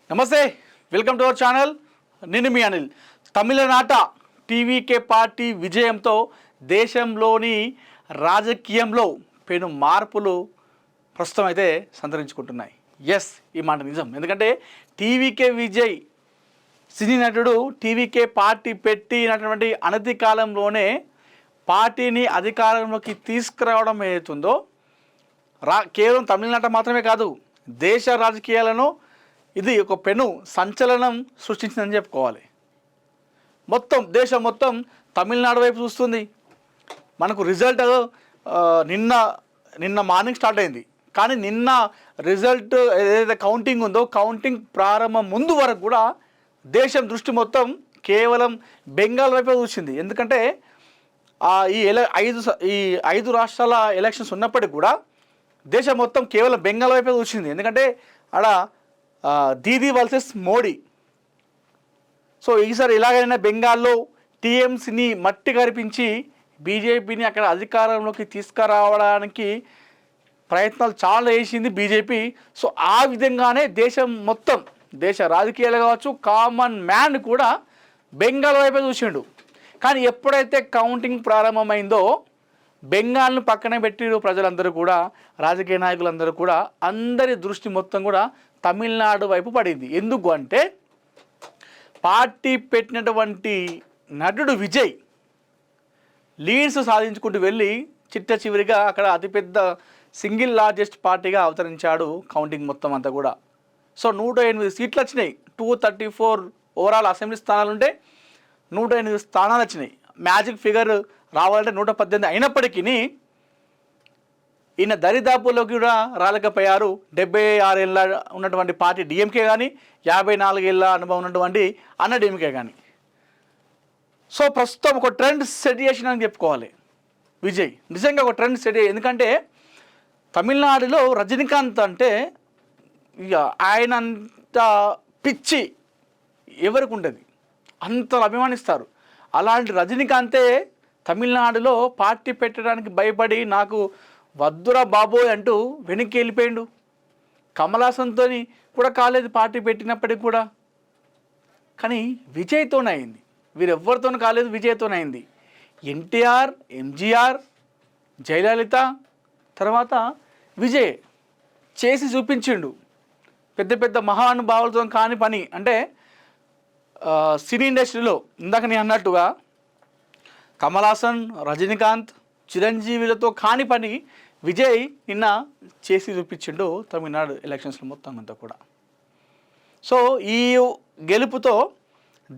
నమస్తే, welcome to our channel. నేను మీ అనిల్. తమిళనాట టీవీకే పార్టీ విజయంతో దేశంలోని రాజకీయంలో పెను మార్పులు ప్రస్తుతం అయితే సంతరించుకుంటున్నాయి. ఎస్, ఈ మాట నిజం. ఎందుకంటే టీవీకే విజయ్ సినీ నటుడు టీవీకే పార్టీ పెట్టినటువంటి అనతి కాలంలోనే పార్టీని అధికారంలోకి తీసుకురావడం ఏదైతుందో కేవలం తమిళనాట మాత్రమే కాదు, దేశ రాజకీయాలను ఇది ఒక పెను సంచలనం సృష్టించిందని చెప్పుకోవాలి. దేశం మొత్తం తమిళనాడు వైపు చూస్తుంది. మనకు రిజల్ట్ నిన్న మార్నింగ్ స్టార్ట్ అయింది. కానీ నిన్న రిజల్ట్ ఏదైతే కౌంటింగ్ ఉందో, కౌంటింగ్ ప్రారంభం ముందు వరకు కూడా దేశం దృష్టి మొత్తం కేవలం బెంగాల్ వైపే చూసింది. ఎందుకంటే ఈ ఐదు రాష్ట్రాల ఎలక్షన్స్ ఉన్నప్పటికీ కూడా దేశం మొత్తం కేవలం బెంగాల్ వైపే చూసింది. ఎందుకంటే ఆడ దీదీ వర్సెస్ మోడీ. సో ఈసారి ఎలాగైనా బెంగాల్లో టీఎంసీని మట్టి కరిపించి బీజేపీని అక్కడ అధికారంలోకి తీసుకురావడానికి ప్రయత్నాలు చాలా చేసింది బీజేపీ. సో ఆ విధంగానే దేశం మొత్తం, దేశ రాజకీయాలు కావచ్చు, కామన్ మ్యాన్ కూడా బెంగాల్ వైపే చూసిండు. కానీ ఎప్పుడైతే కౌంటింగ్ ప్రారంభమైందో బెంగాల్ను పక్కనే పెట్టిరు ప్రజలందరూ కూడా, రాజకీయ నాయకులందరూ కూడా. అందరి దృష్టి మొత్తం కూడా తమిళనాడు వైపు పడింది. ఎందుకు అంటే పార్టీ పెట్టినటువంటి నటుడు విజయ్ లీడ్స్ సాధించుకుంటూ వెళ్ళి చిట్ట చివరిగా అక్కడ అతిపెద్ద సింగిల్ లార్జెస్ట్ పార్టీగా అవతరించాడు కౌంటింగ్ మొత్తం అంతా కూడా. సో 108 సీట్లు వచ్చినాయి. 234 ఓవరాల్ అసెంబ్లీ స్థానాలు ఉంటే 108 స్థానాలు వచ్చినాయి. మ్యాజిక్ ఫిగర్ రావాలంటే 118 అయినప్పటికీ ఈయన దరిదాపుల్లోకి కూడా రాలేకపోయారు. 76 ఏళ్ళ ఉన్నటువంటి పార్టీ డిఎంకే కానీ, 54 ఏళ్ళ అనుభవం ఉన్నటువంటి అన్నాడీఎంకే కానీ. సో ప్రస్తుతం ఒక ట్రెండ్ సెట్ చేసినని చెప్పుకోవాలి విజయ్. నిజంగా ఒక ట్రెండ్ సెట్. ఎందుకంటే తమిళనాడులో రజనీకాంత్ అంటే ఇక ఆయన అంత పిచ్చి ఎవరికి ఉండదు, అంత అభిమానిస్తారు. అలాంటి రజనీకాంతే తమిళనాడులో పార్టీ పెట్టడానికి భయపడి నాకు వద్దురా బాబోయ్ అంటూ వెనక్కి వెళ్ళిపోయిండు. కమలాసన్తో కూడా కాలేదు పార్టీ పెట్టినప్పటికి కూడా. కానీ విజయ్తోనే అయింది. వీరెవ్వరితోనూ కాలేదు, విజయ్తోనే అయింది. ఎన్టీఆర్, ఎంజీఆర్, జయలలిత తర్వాత విజయ్ చేసి చూపించిండు. పెద్ద పెద్ద మహానుభావులతో కాని పని అంటే సినీ ఇండస్ట్రీలో ఇందాక నేను అన్నట్టుగా కమలాసన్, రజనీకాంత్, చిరంజీవిలతో కాని పని విజయ్ నిన్న చేసి చూపించిండు తమిళనాడు ఎలక్షన్స్లో మొత్తం అంతా కూడా. సో ఈ గెలుపుతో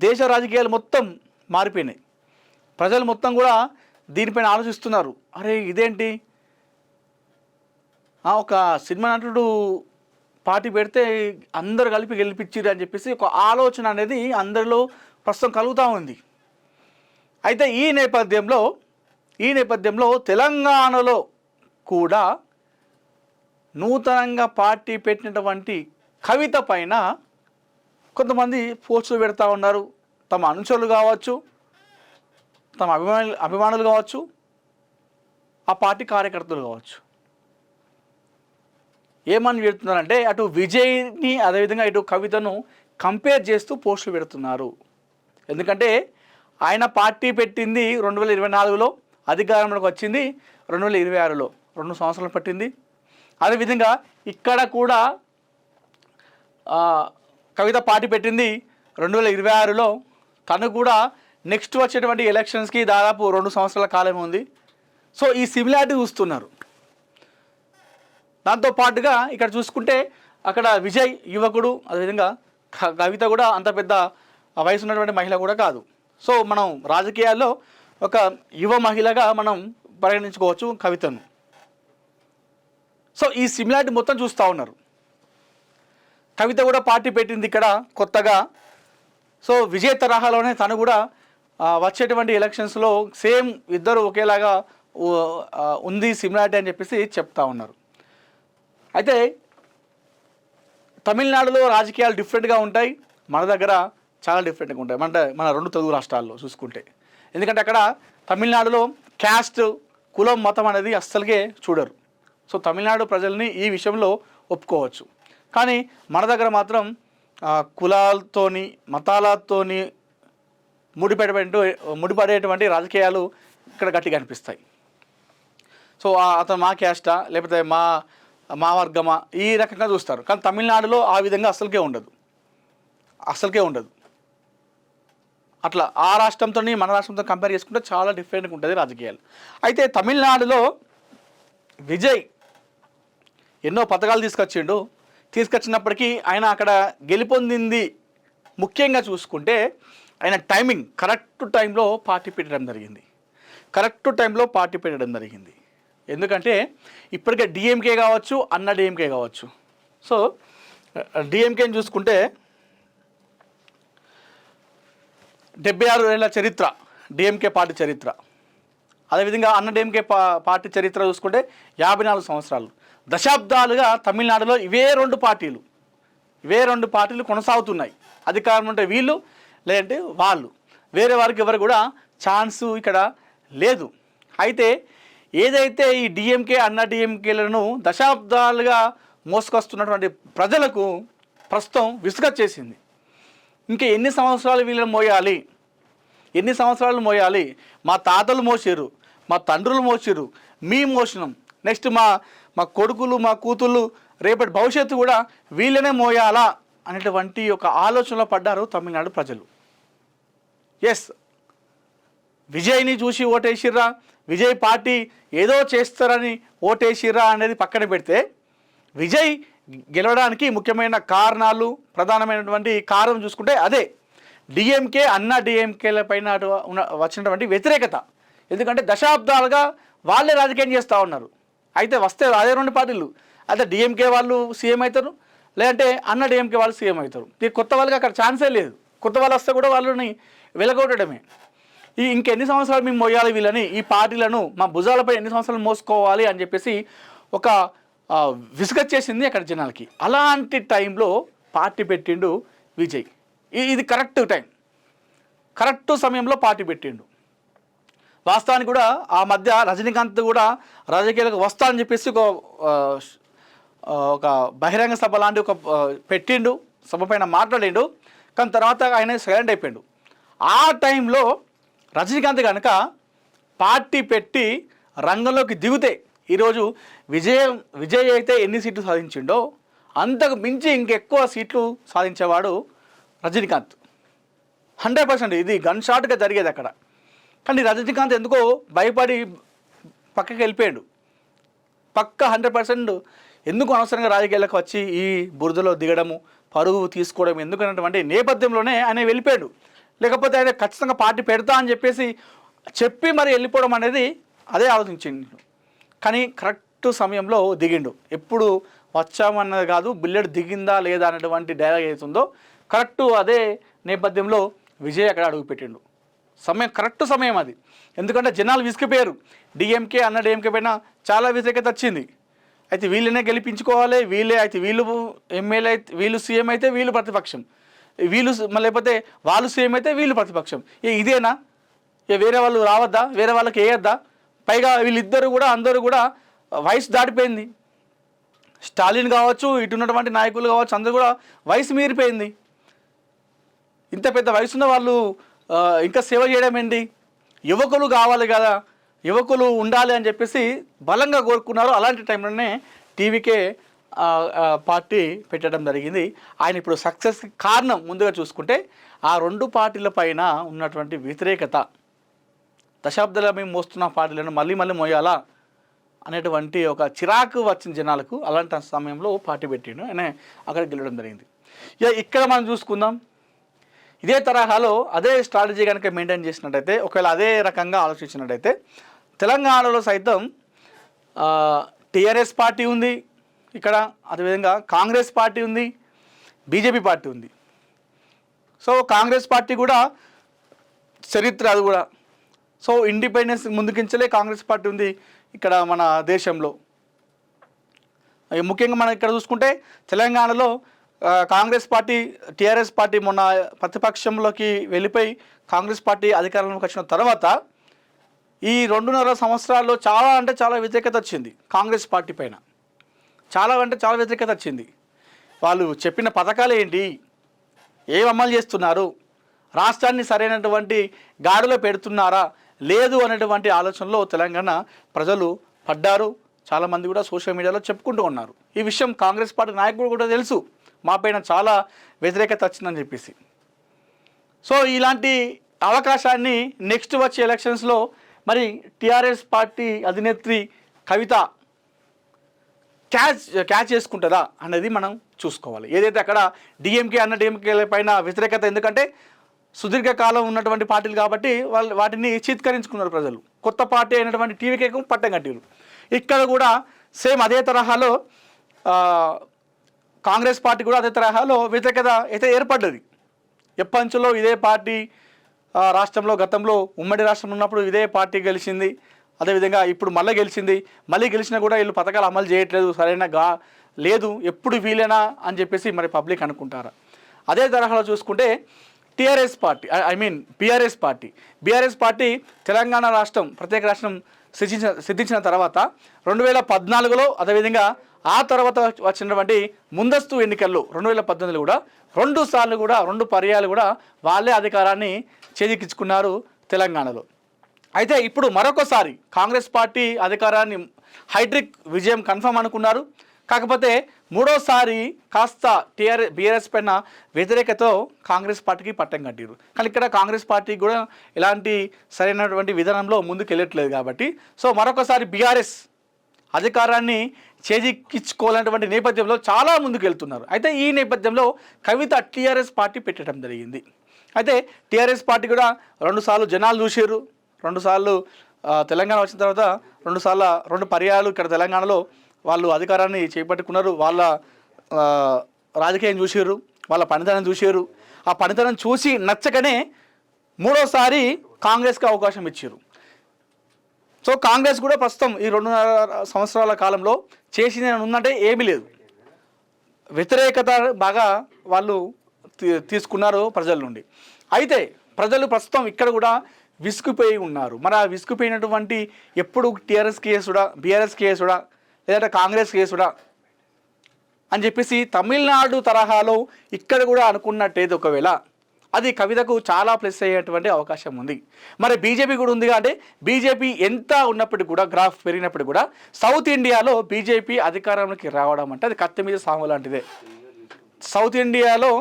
దేశ రాజకీయాలు మొత్తం మారిపోయినాయి. ప్రజలు మొత్తం కూడా దీనిపైన ఆలోచిస్తున్నారు. అరే ఇదేంటి, ఒక సినిమా నటుడు పార్టీ పెడితే అందరు కలిపి గెలిపించిరు అని చెప్పేసి ఒక ఆలోచన అనేది అందరిలో ప్రస్తుతం కలుగుతూ ఉంది. అయితే ఈ నేపథ్యంలో తెలంగాణలో కూడా నూతనంగా పార్టీ పెట్టినటువంటి కవిత పైన కొంతమంది పోస్టులు పెడతా ఉన్నారు. తమ అనుచరులు కావచ్చు, తమ అభిమానులు కావచ్చు, ఆ పార్టీ కార్యకర్తలు కావచ్చు. ఏమని పెడుతున్నారంటే అటు విజయ్ని అదేవిధంగా ఇటు కవితను కంపేర్ చేస్తూ పోస్టులు పెడుతున్నారు. ఎందుకంటే ఆయన పార్టీ పెట్టింది 2024లో, అధికారంలోకి వచ్చింది 2026లో, 2 సంవత్సరాలు పట్టింది. అదేవిధంగా ఇక్కడ కూడా కవిత పార్టీ పెట్టింది 2026లో. తను కూడా నెక్స్ట్ వచ్చేటువంటి ఎలక్షన్స్కి దాదాపు 2 సంవత్సరాల కాలం ఉంది. సో ఈ సిమిలారిటీ చూస్తున్నారు. దాంతోపాటుగా ఇక్కడ చూసుకుంటే అక్కడ విజయ్ యువకుడు, అదేవిధంగా కవిత కూడా అంత పెద్ద వయసు ఉన్నటువంటి మహిళ కూడా కాదు. సో మనం రాజకీయాల్లో ఒక యువ మహిళగా మనం పరిగణించుకోవచ్చు కవితను. సో ఈ సిమిలారిటీ మొత్తం చూస్తూ ఉన్నారు. కవిత కూడా పార్టీ పెట్టింది ఇక్కడ కొత్తగా. సో విజయ్ తరహాలోనే తను కూడా వచ్చేటువంటి ఎలక్షన్స్లో సేమ్ ఇద్దరు ఒకేలాగా ఉంది సిమిలారిటీ అని చెప్పేసి చెప్తా ఉన్నారు. అయితే తమిళనాడులో రాజకీయాలు డిఫరెంట్గా ఉంటాయి, మన దగ్గర చాలా డిఫరెంట్గా ఉంటాయి. మన 2 తెలుగు రాష్ట్రాల్లో చూసుకుంటే. ఎందుకంటే అక్కడ తమిళనాడులో క్యాస్ట్, కులం, మతం అనేది అస్సలుగే చూడరు. సో తమిళనాడు ప్రజల్ని ఈ విషయంలో ఒప్పుకోవచ్చు. కానీ మన దగ్గర మాత్రం కులాలతోని మతాలతోని ముడిపడేటువంటి రాజకీయాలు ఇక్కడ గట్టిగా అనిపిస్తాయి. సో అతను మా క్యాస్టా లేకపోతే మా వర్గమా ఈ రకంగా చూస్తారు. కానీ తమిళనాడులో ఆ విధంగా అసలుకే ఉండదు. అట్లా ఆ రాష్ట్రంతో మన రాష్ట్రంతో కంపేర్ చేసుకుంటే చాలా డిఫరెంట్గా ఉంటుంది రాజకీయాలు. అయితే తమిళనాడులో విజయ్ ఎన్నో పథకాలు తీసుకొచ్చినప్పటికీ ఆయన అక్కడ గెలుపొందింది ముఖ్యంగా చూసుకుంటే ఆయన టైమింగ్ కరెక్ట్ టైంలో పార్టీ పెట్టడం జరిగింది. ఎందుకంటే ఇప్పటికే డిఎంకే కావచ్చు, అన్నా డిఎంకే కావచ్చు. సో డిఎంకేని చూసుకుంటే 76 ఏళ్ళ చరిత్ర డిఎంకే పార్టీ చరిత్ర. అదేవిధంగా అన్నా డిఎంకే పార్టీ చరిత్ర చూసుకుంటే 54 సంవత్సరాలు. దశాబ్దాలుగా తమిళనాడులో ఇవే రెండు పార్టీలు కొనసాగుతున్నాయి. అధికారం ఉంటే వీళ్ళు, లేదంటే వాళ్ళు. వేరే వారికి ఎవరు కూడా ఛాన్సు ఇక్కడ లేదు. అయితే ఏదైతే ఈ డిఎంకే అన్నా డిఎంకేలను దశాబ్దాలుగా మోసుకొస్తున్నటువంటి ప్రజలకు ప్రస్తుతం విసుగొచ్చేసింది. ఇంకా ఎన్ని సంవత్సరాలు వీళ్ళని మోయాలి? మా తాతలు మోసారు, మా తండ్రులు మోసారు, మీ మోసినాం, నెక్స్ట్ మా కొడుకులు, మా కూతుళ్ళు, రేపటి భవిష్యత్తు కూడా వీళ్ళనే మోయాలా అనేటువంటి ఒక ఆలోచనలో పడ్డారు తమిళనాడు ప్రజలు. ఎస్, విజయ్ని చూసి ఓటేసిర్రా, విజయ్ పార్టీ ఏదో చేస్తారని ఓటేసిర్రా అనేది పక్కన పెడితే, విజయ్ గెలవడానికి ముఖ్యమైన కారణాలు, ప్రధానమైనటువంటి కారణం చూసుకుంటే అదే డిఎంకే అన్నా డిఎంకేల పైన వచ్చినటువంటి వ్యతిరేకత. ఎందుకంటే దశాబ్దాలుగా వాళ్ళే రాజకీయం చేస్తూ ఉన్నారు. అయితే వస్తే అదే రెండు పార్టీలు, అయితే డిఎంకే వాళ్ళు సీఎం అవుతారు, లేదంటే అన్నా డిఎంకే వాళ్ళు సీఎం అవుతారు. కొత్త వాళ్ళకి అక్కడ ఛాన్సే లేదు. కొత్త వాళ్ళు వస్తే కూడా వాళ్ళని వెలగొట్టడమే. ఇంకెన్ని సంవత్సరాలు మేము మోయాలి వీళ్ళని, ఈ పార్టీలను మా భుజాలపై ఎన్ని సంవత్సరాలు మోసుకోవాలి అని చెప్పేసి ఒక విసుగొచ్చేసింది అక్కడ జనాలకి. అలాంటి టైంలో పార్టీ పెట్టిండు విజయ్. ఇది కరెక్ట్ సమయంలో పార్టీ పెట్టిండు. వాస్తవానికి కూడా ఆ మధ్య రజనీకాంత్ కూడా రాజకీయాలకు వస్తా అని చెప్పేసి ఒక బహిరంగ సభ లాంటి ఒక పెట్టిండు, సభ పైన మాట్లాడిండు. కానీ తర్వాత ఆయన సైలెంట్ అయిపోయిండు. ఆ టైంలో రజనీకాంత్ కనుక పార్టీ పెట్టి రంగంలోకి దిగితే ఈరోజు విజయ్ అయితే ఎన్ని సీట్లు సాధించిండో అంతకు మించి ఇంకెక్కువ సీట్లు సాధించేవాడు రజనీకాంత్. 100% ఇది గన్ షాట్గా జరిగేది అక్కడ. కానీ రజనీకాంత్ ఎందుకో భయపడి పక్కకి వెళ్ళిపోయాడు. 100% ఎందుకు అనవసరంగా రాజకీయాలకు వచ్చి ఈ బురదలో దిగడము, పరుగు తీసుకోవడం ఎందుకన్నటువంటి నేపథ్యంలోనే ఆయన వెళ్ళిపోయాడు. లేకపోతే ఆయన ఖచ్చితంగా పార్టీ పెడతా అని చెప్పి మరి వెళ్ళిపోవడం అనేది అదే ఆలోచించిండు. కానీ కరెక్ట్ సమయంలో దిగిండు. ఎప్పుడు వచ్చామన్నది కాదు, బుల్లెట్ దిగిందా లేదా అనేటువంటి డైలాగ్ అవుతుందో కరెక్ట్ అదే నేపథ్యంలో విజయ్ అక్కడ అడుగుపెట్టిండు. కరెక్ట్ సమయం అది. ఎందుకంటే జనాలు విసిగిపోయారు. డిఎంకే అన్న డిఎంకే పైన చాలా వ్యతిరేకత వచ్చింది. అయితే వీళ్ళనే గెలిపించుకోవాలి, వీళ్ళు ఎమ్మెల్యే అయితే వీళ్ళు సీఎం అయితే వీళ్ళు ప్రతిపక్షం, లేకపోతే వాళ్ళు సీఎం అయితే వీళ్ళు ప్రతిపక్షం. ఇదేనా? వేరే వాళ్ళు రావద్దా? వేరే వాళ్ళకి వేయద్దా? పైగా వీళ్ళిద్దరు కూడా అందరూ కూడా వయసు దాటిపోయింది. స్టాలిన్ కావచ్చు, ఇటు ఉన్నటువంటి నాయకులు కావచ్చు, అందరూ కూడా వయసు మీరిపోయింది. ఇంత పెద్ద వయసున్న వాళ్ళు ఇంకా సేవ చేయడం ఏంటి? యువకులు కావాలి కదా, యువకులు ఉండాలి అని చెప్పేసి బలంగా కోరుకున్నారు. అలాంటి టైంలోనే టీవీకే పార్టీ పెట్టడం జరిగింది. ఆయన ఇప్పుడు సక్సెస్కి కారణం ముందుగా చూసుకుంటే ఆ రెండు పార్టీల పైన ఉన్నటువంటి వ్యతిరేకత. దశాబ్దాలుగా మేము మోస్తున్న పార్టీలను మళ్ళీ మోయాలా అనేటువంటి ఒక చిరాకు వచ్చిన జనాలకు. అలాంటి సమయంలో పార్టీ పెట్టిండు, ఆయన అక్కడ గెలవడం జరిగింది. ఇక్కడ మనం చూసుకుందాం, ఇదే తరహాలో అదే స్ట్రాటజీ కనుక మెయింటైన్ చేసినట్టయితే, ఒకవేళ అదే రకంగా ఆలోచించినట్టయితే తెలంగాణలో సైతం టీఆర్ఎస్ పార్టీ ఉంది ఇక్కడ, అదేవిధంగా కాంగ్రెస్ పార్టీ ఉంది, బీజేపీ పార్టీ ఉంది. సో కాంగ్రెస్ పార్టీ కూడా చరిత్ర అది కూడా. సో ఇండిపెండెన్స్ ముందుకించలే కాంగ్రెస్ పార్టీ ఉంది ఇక్కడ మన దేశంలో. ముఖ్యంగా మనం ఇక్కడ చూసుకుంటే తెలంగాణలో కాంగ్రెస్ పార్టీ, టీఆర్ఎస్ పార్టీ మొన్న ప్రతిపక్షంలోకి వెళ్ళిపోయి కాంగ్రెస్ పార్టీ అధికారంలోకి వచ్చిన తర్వాత ఈ 2.5 సంవత్సరాల్లో చాలా వ్యతిరేకత వచ్చింది కాంగ్రెస్ పార్టీ పైన. చాలా వ్యతిరేకత వచ్చింది. వాళ్ళు చెప్పిన పథకాలు ఏంటి, ఏం అమలు చేస్తున్నారు, రాష్ట్రాన్ని సరైనటువంటి గాడిలో పెడుతున్నారా లేదు అనేటువంటి ఆలోచనలో తెలంగాణ ప్రజలు పడ్డారు. చాలామంది కూడా సోషల్ మీడియాలో చెప్పుకుంటూ ఉన్నారు. ఈ విషయం కాంగ్రెస్ పార్టీ నాయకుడు కూడా తెలుసు, మాపైన చాలా వ్యతిరేకత వచ్చిందని చెప్పేసి. సో ఇలాంటి అవకాశాన్ని నెక్స్ట్ వచ్చే ఎలక్షన్స్లో మరి టీఆర్ఎస్ పార్టీ అధినేత్రి కవిత క్యాచ్ చేసుకుంటుందా అనేది మనం చూసుకోవాలి. ఏదైతే అక్కడ డిఎంకే పైన వ్యతిరేకత, ఎందుకంటే సుదీర్ఘకాలం ఉన్నటువంటి పార్టీలు కాబట్టి వాళ్ళు వాటిని చీత్కరించుకున్నారు ప్రజలు. కొత్త పార్టీ అయినటువంటి టీవీకేకు పట్టం కట్టారు. ఇక్కడ కూడా సేమ్ అదే తరహాలో కాంగ్రెస్ పార్టీ కూడా అదే తరహాలో వ్యతిరేకత అయితే ఏర్పడ్డది. ఎప్పటిలో ఇదే పార్టీ రాష్ట్రంలో గతంలో ఉమ్మడి రాష్ట్రం ఉన్నప్పుడు ఇదే పార్టీ గెలిచింది, అదేవిధంగా ఇప్పుడు మళ్ళీ గెలిచింది. మళ్ళీ గెలిచినా కూడా వీళ్ళు పథకాలు అమలు చేయట్లేదు, సరైనగా లేదు, ఎప్పుడు వీలేనా అని చెప్పేసి మరి పబ్లిక్ అనుకుంటారా. అదే తరహాలో చూసుకుంటే TRS party BRS party Telangana రాష్ట్రం ప్రత్యేక రాష్ట్రం సిద్ధించిన తర్వాత 2014లో అదేవిధంగా ఆ తర్వాత వచ్చినటువంటి ముందస్తు ఎన్నికల్లో 2018లో కూడా 2 సార్లు కూడా 2 పర్యాలు కూడా వాళ్ళే అధికారాన్ని చేజిక్కించుకున్నారు తెలంగాణలో. అయితే ఇప్పుడు మరొకసారి కాంగ్రెస్ పార్టీ అధికారాన్ని హైడ్రిక్ విజయం కన్ఫర్మ్ అనుకున్నారు. కాకపోతే మూడోసారి కాస్త బీఆర్ఎస్ పైన వ్యతిరేకతతో కాంగ్రెస్ పార్టీకి పట్టం కట్టారు. కానీ ఇక్కడ కాంగ్రెస్ పార్టీ కూడా ఎలాంటి సరైనటువంటి విధానంలో ముందుకు వెళ్ళట్లేదు కాబట్టి సో మరొకసారి బీఆర్ఎస్ అధికారాన్ని చేజిక్కించుకోవాలనేటువంటి నేపథ్యంలో చాలా ముందుకు వెళ్తున్నారు. అయితే ఈ నేపథ్యంలో కవిత టీఆర్ఎస్ పార్టీ పెట్టడం జరిగింది. అయితే టీఆర్ఎస్ పార్టీ కూడా 2 సార్లు జనాలు చూసారు, 2 సార్లు తెలంగాణ వచ్చిన తర్వాత 2 పర్యాలు ఇక్కడ తెలంగాణలో వాళ్ళు అధికారాన్ని చేపట్టుకున్నారు. వాళ్ళ రాజకీయం చూసారు, వాళ్ళ పనితనం చూసారు. ఆ పనితనం చూసి నచ్చకనే మూడోసారి కాంగ్రెస్కి అవకాశం ఇచ్చారు. సో కాంగ్రెస్ కూడా ప్రస్తుతం ఈ 2.5 సంవత్సరాల కాలంలో చేసింది ఉందంటే ఏమీ లేదు. వ్యతిరేకత బాగా వాళ్ళు తీసుకున్నారు ప్రజల నుండి. అయితే ప్రజలు ప్రస్తుతం ఇక్కడ కూడా విసుగుపోయి ఉన్నారు. మరి ఆ విసుగుపోయినటువంటి ఎప్పుడు టీఆర్ఎస్ కేసుడా, బీఆర్ఎస్ కేసుడా, లేదంటే కాంగ్రెస్ కేసుడా అని చెప్పేసి తమిళనాడు తరహాలో ఇక్కడ కూడా అనుకున్నట్టయితే ఒకవేళ అది కవితకు చాలా ప్లస్ అయ్యేటువంటి అవకాశం ఉంది. మరి బీజేపీ కూడా ఉంది. అంటే బీజేపీ ఎంత ఉన్నప్పటికీ కూడా, గ్రాఫ్ పెరిగినప్పటికీ కూడా సౌత్ ఇండియాలో బీజేపీ అధికారంలోకి రావడం అంటే అది కత్తి మీద సాము లాంటిదే. సౌత్ ఇండియాలో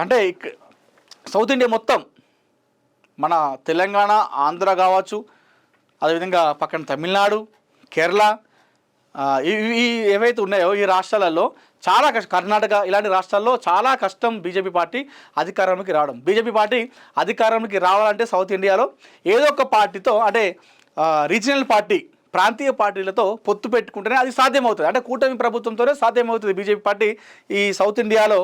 అంటే సౌత్ ఇండియా మొత్తం మన తెలంగాణ, ఆంధ్ర కావచ్చు, అదేవిధంగా పక్కన తమిళనాడు, కేరళ, ఈ ఏవైతే ఉన్నాయో ఈ రాష్ట్రాలలో చాలా కష్టం, కర్ణాటక ఇలాంటి రాష్ట్రాల్లో చాలా కష్టం బీజేపీ పార్టీ అధికారంలోకి రావడం. బీజేపీ పార్టీ అధికారంలోకి రావాలంటే సౌత్ ఇండియాలో ఏదో ఒక పార్టీతో, అంటే రీజనల్ పార్టీ, ప్రాంతీయ పార్టీలతో పొత్తు పెట్టుకుంటేనే అది సాధ్యమవుతుంది. అంటే కూటమి ప్రభుత్వంతోనే సాధ్యమవుతుంది బీజేపీ పార్టీ ఈ సౌత్ ఇండియాలో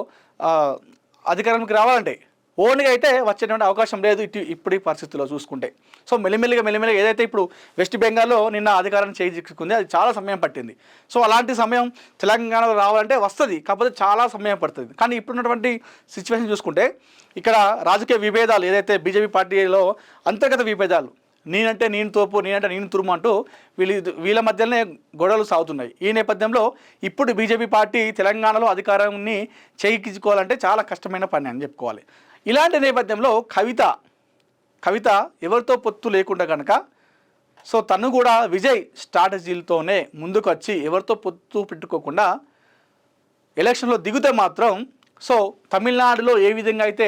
అధికారంలోకి రావాలంటే. ఓన్గా అయితే వచ్చేటువంటి అవకాశం లేదు ఇప్పుడు పరిస్థితుల్లో చూసుకుంటే. సో మెల్లిమెల్లిగా ఏదైతే ఇప్పుడు వెస్ట్ బెంగాల్లో నిన్న అధికారాన్ని చేజిక్కుంది, అది చాలా సమయం పట్టింది. సో అలాంటి సమయం తెలంగాణలో రావాలంటే వస్తుంది, కాకపోతే చాలా సమయం పడుతుంది. కానీ ఇప్పుడున్నటువంటి సిచ్యువేషన్ చూసుకుంటే ఇక్కడ రాజకీయ విభేదాలు ఏదైతే బీజేపీ పార్టీలో అంతర్గత విభేదాలు, నేనంటే నేను తోపు, నేనంటే నేను తురుము అంటూ వీళ్ళ మధ్యలోనే గొడవలు సాగుతున్నాయి. ఈ నేపథ్యంలో ఇప్పుడు బీజేపీ పార్టీ తెలంగాణలో అధికారాన్ని చేజిక్కించుకోవాలంటే చాలా కష్టమైన పని అని చెప్పుకోవాలి. ఇలాంటి నేపథ్యంలో కవిత ఎవరితో పొత్తు లేకుండా కనుక సో తను కూడా విజయ్ స్ట్రాటజీలతోనే ముందుకు వచ్చి ఎవరితో పొత్తు పెట్టుకోకుండా ఎలక్షన్లో దిగితే మాత్రం సో తమిళనాడులో ఏ విధంగా అయితే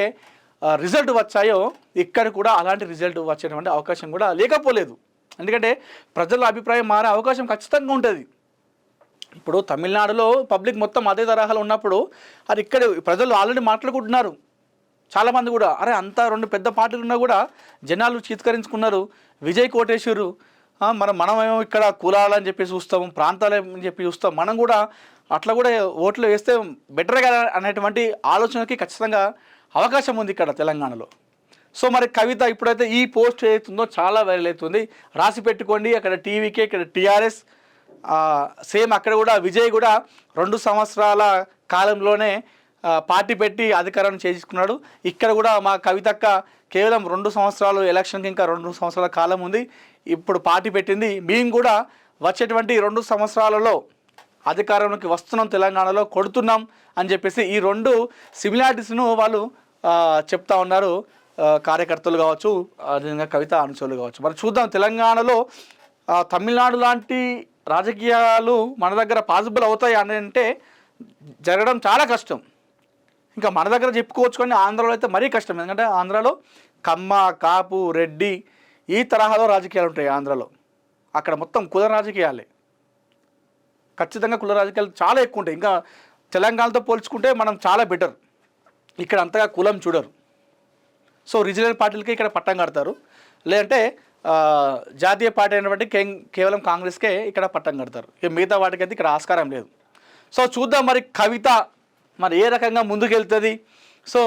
రిజల్ట్ వచ్చాయో ఇక్కడ కూడా అలాంటి రిజల్ట్ వచ్చేటువంటి అవకాశం కూడా లేకపోలేదు. ఎందుకంటే ప్రజల అభిప్రాయం మారే అవకాశం ఖచ్చితంగా ఉంటుంది. ఇప్పుడు తమిళనాడులో పబ్లిక్ మొత్తం అదే తరహాలో ఉన్నప్పుడు అది ఇక్కడ ప్రజలు ఆల్రెడీ మాట్లాడుకుంటున్నారు. చాలామంది కూడా అరే అంతా 2 పెద్ద పార్టీలు ఉన్నా కూడా జనాలు చీత్కరించుకున్నారు, విజయ్ కోటేశ్వరు, మనమేమో ఇక్కడ కులాలని చెప్పి చూస్తాం, ప్రాంతాలని చెప్పి చూస్తాం, మనం కూడా అట్లా కూడా ఓట్లు వేస్తే బెటర్ కదా అనేటువంటి ఆలోచనకి ఖచ్చితంగా అవకాశం ఉంది ఇక్కడ తెలంగాణలో. సో మరి కవిత ఇప్పుడైతే ఈ పోస్ట్ ఏదైతుందో చాలా వైరల్ అవుతుంది. రాసి పెట్టుకోండి, అక్కడ టీవీకే, ఇక్కడ టీఆర్ఎస్, సేమ్ అక్కడ కూడా విజయ్ కూడా 2 సంవత్సరాల కాలంలోనే పార్టీ పెట్టి అధికారాన్ని చేసుకున్నాడు. ఇక్కడ కూడా మా కవితక్క కేవలం 2 సంవత్సరాలు, ఎలక్షన్కి ఇంకా 2 సంవత్సరాల కాలం ఉంది, ఇప్పుడు పార్టీ పెట్టింది. మేము కూడా వచ్చేటువంటి 2 సంవత్సరాలలో అధికారంలోకి వస్తున్నాం, తెలంగాణలో కొడుతున్నాం అని చెప్పేసి ఈ రెండు సిమిలారిటీస్ను వాళ్ళు చెప్తా ఉన్నారు, కార్యకర్తలు కావచ్చు, అదేవిధంగా కవిత అనుచరులు కావచ్చు. మరి చూద్దాం, తెలంగాణలో తమిళనాడు లాంటి రాజకీయాలు మన దగ్గర పాసిబుల్ అవుతాయి అని అంటే జరగడం చాలా కష్టం. ఇంకా మన దగ్గర చెప్పుకోవచ్చు, కానీ ఆంధ్రాలో అయితే మరీ కష్టం. ఎందుకంటే ఆంధ్రాలో కమ్మ, కాపు, రెడ్డి ఈ తరహాలో రాజకీయాలు ఉంటాయి ఆంధ్రాలో. అక్కడ మొత్తం కుల రాజకీయాలే, ఖచ్చితంగా కుల రాజకీయాలు చాలా ఎక్కువ ఉంటాయి. ఇంకా తెలంగాణతో పోల్చుకుంటే మనం చాలా బెటర్. ఇక్కడ అంతగా కులం చూడరు. సో రీజనల్ పార్టీలకి ఇక్కడ పట్టం కడతారు, లేదంటే జాతీయ పార్టీ అయినటువంటి కేవలం కాంగ్రెస్కే ఇక్కడ పట్టం కడతారు. ఇక మిగతా వాటికైతే ఇక్కడ ఆస్కారం లేదు. సో చూద్దాం మరి కవిత మరి ఏ రకంగా ముందుకెళ్తుంది. సో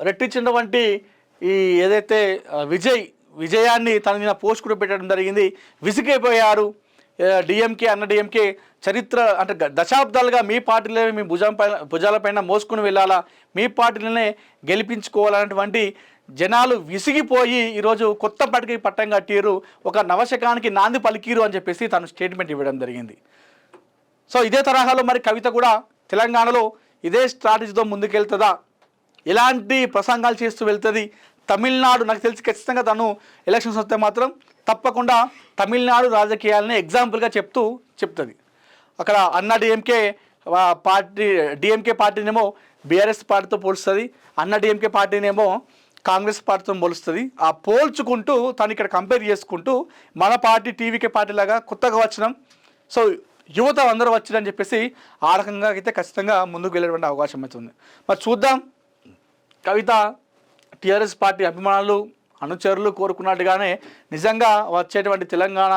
రెట్టించినటువంటి ఈ ఏదైతే విజయాన్ని తన మీద పోస్ట్ కూడా పెట్టడం జరిగింది. విసిగైపోయారు డిఎంకే, అన్న డిఎంకే చరిత్ర అంటే దశాబ్దాలుగా మీ పార్టీలే మీ భుజాలపైన మోసుకుని వెళ్ళాలా, మీ పార్టీలనే గెలిపించుకోవాలన్నటువంటి జనాలు విసిగిపోయి ఈరోజు కొత్త పార్టీకి పట్టం కట్టిరు, ఒక నవశకానికి నాంది పలికిరు అని చెప్పేసి తను స్టేట్మెంట్ ఇవ్వడం జరిగింది. సో ఇదే తరహాలో మరి కవిత కూడా తెలంగాణలో ఇదే స్ట్రాటజీతో ముందుకెళ్తుందా, ఎలాంటి ప్రసంగాలు చేస్తూ వెళ్తుంది? తమిళనాడు నాకు తెలిసి ఖచ్చితంగా తను ఎలక్షన్స్ వస్తే మాత్రం తప్పకుండా తమిళనాడు రాజకీయాలని ఎగ్జాంపుల్గా చెప్తుంది. అక్కడ అన్న డిఎంకే పార్టీనేమో బీఆర్ఎస్ పార్టీతో పోలుస్తుంది, అన్న డిఎంకే పార్టీనేమో కాంగ్రెస్ పార్టీతో పోలుస్తుంది. ఆ పోల్చుకుంటూ తను ఇక్కడ కంపేర్ చేసుకుంటూ మన పార్టీ టీవీకే పార్టీ లాగా కొత్తగా వచ్చినాం, సో యువత అందరూ వచ్చిరని చెప్పేసి ఆ రకంగా అయితే ఖచ్చితంగా ముందుకు వెళ్ళేటువంటి అవకాశం అవుతుంది. మరి చూద్దాం, కవిత టీఆర్ఎస్ పార్టీ అభిమానులు అనుచరులు కోరుకున్నట్టుగానే నిజంగా వచ్చేటువంటి తెలంగాణ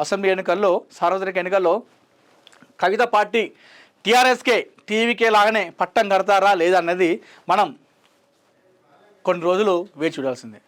అసెంబ్లీ ఎన్నికల్లో, సార్వత్రిక ఎన్నికల్లో కవిత పార్టీ టీఆర్ఎస్కే టీవీకే లాగానే పట్టం కడతారా లేదా అన్నది మనం కొన్ని రోజులు వేచి చూడాల్సిందే.